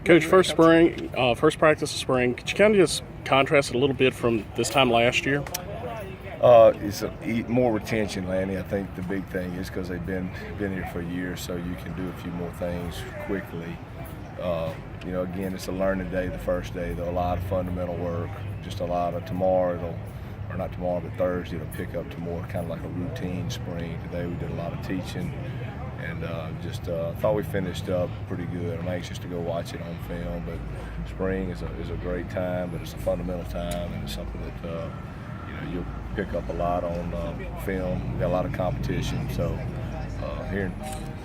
Coach, first practice of spring. Could you kind of just contrast it a little bit from this time last year? It's more retention, Lanny. I think the big thing is because they've been here for a year, so you can do a few more things quickly. Again, it's a learning day. The first day, a lot of fundamental work. Just a lot of Thursday, it'll pick up to more kind of like a routine spring. Today we did a lot of teaching, and thought we finished up pretty good. I'm anxious to go watch it on film, but spring is a great time, but it's a fundamental time, and it's something that you'll pick up a lot on film. We got a lot of competition, so here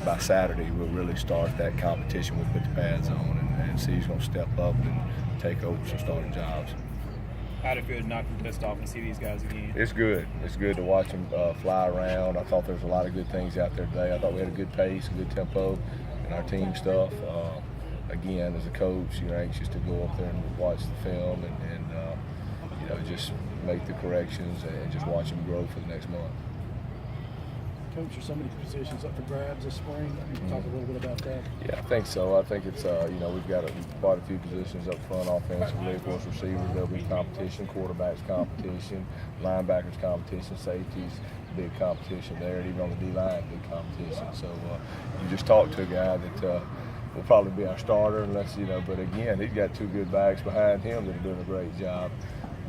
by Saturday we'll really start that competition. We'll put the pads on and see who's going to step up and take over some starting jobs. How did it feel to knock the dust off and see these guys again? It's good. It's good to watch them fly around. I thought there was a lot of good things out there today. I thought we had a good pace, a good tempo in our team stuff. Again, as a coach, you're anxious to go up there and watch the film and just make the corrections and just watch them grow for the next month. Coach, are so many positions up for grabs this spring? Can you talk a little bit about that? Yeah, I think so. I think it's, we've got quite a few positions up front offensively. Of course, receivers, there'll be competition, quarterbacks competition, linebackers competition, safeties, big competition there, and even on the D-line, big competition. So you just talk to a guy that will probably be our starter unless, but again, he's got two good backs behind him that are doing a great job.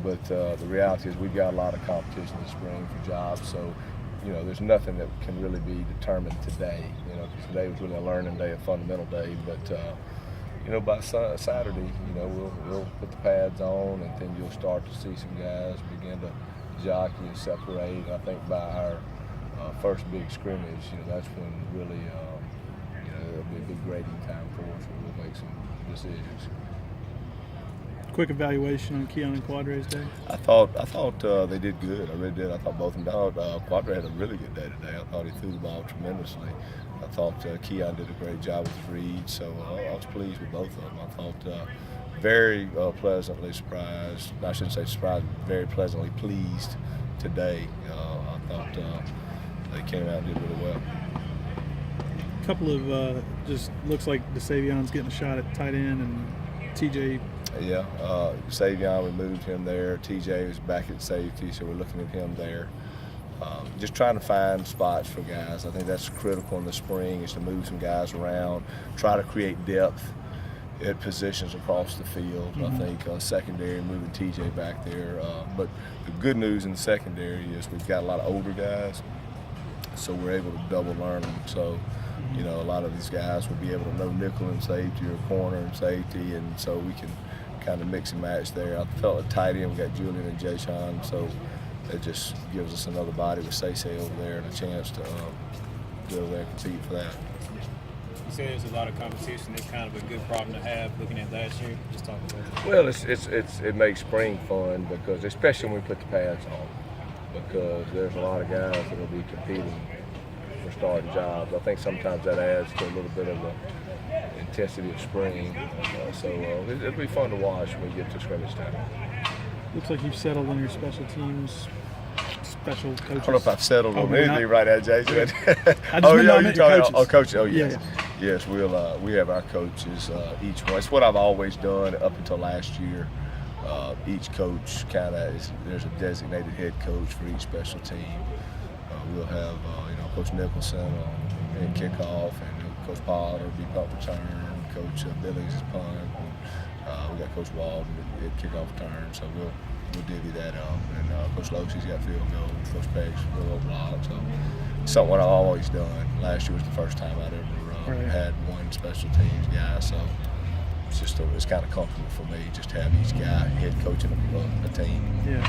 But the reality is we've got a lot of competition this spring for jobs. So there's nothing that can really be determined today. Because today was really a learning day, a fundamental day. But by Saturday, we'll put the pads on, and then you'll start to see some guys begin to jockey and separate. And I think by our first big scrimmage, that's when really, it'll be a big grading time for us where we'll make some decisions. Quick evaluation on Keon and Quadre's day. I thought they did good. I really did. I thought both of them did. Quadre had a really good day today. I thought he threw the ball tremendously. I thought Keon did a great job with his read, so I was pleased with both of them. I thought very pleasantly surprised. I shouldn't say surprised, but very pleasantly pleased today. I thought they came out and did really well. A couple of just looks like DeSavion's getting a shot at tight end, and TJ. Yeah, Savion, we moved him there. TJ was back at safety, so we're looking at him there. Just trying to find spots for guys. I think that's critical in the spring, is to move some guys around, try to create depth at positions across the field. I think secondary, moving TJ back there. But the good news in the secondary is we've got a lot of older guys, so we're able to double learn them. So, a lot of these guys will be able to know nickel and safety or corner and safety, and so we can kind of mix and match there. I felt at tight end we got Julian and Jay Hopson, so it just gives us another body with Say over there and a chance to go over there and compete for that. You say there's a lot of competition. It's kind of a good problem to have looking at last year. Just talk about it. Well, it makes spring fun because, especially when we put the pads on, because there's a lot of guys that will be competing for starting jobs. I think sometimes that adds to a little bit of the intensity of spring. So it'll be fun to watch when we get to scrimmage time. Looks like you've settled on your special teams, special coaches. I don't know if I've settled on anything right now, Jason. Coaches. Oh, yes. Yeah. Yes, we have our coaches, each one. It's what I've always done up until last year. Each coach there's a designated head coach for each special team. We'll have, Coach Nicholson in kickoff, and Coach Pollard will be punt return, Coach Billings is punt, and we got Coach Walden at kickoff return, so we'll divvy that up. And Coach Locy's got field goal, Coach Pegg's will block. So it's something I've always done. Last year was the first time I'd ever had one special teams guy, so it's kind of comfortable for me just to have each guy head coaching a team. Yeah.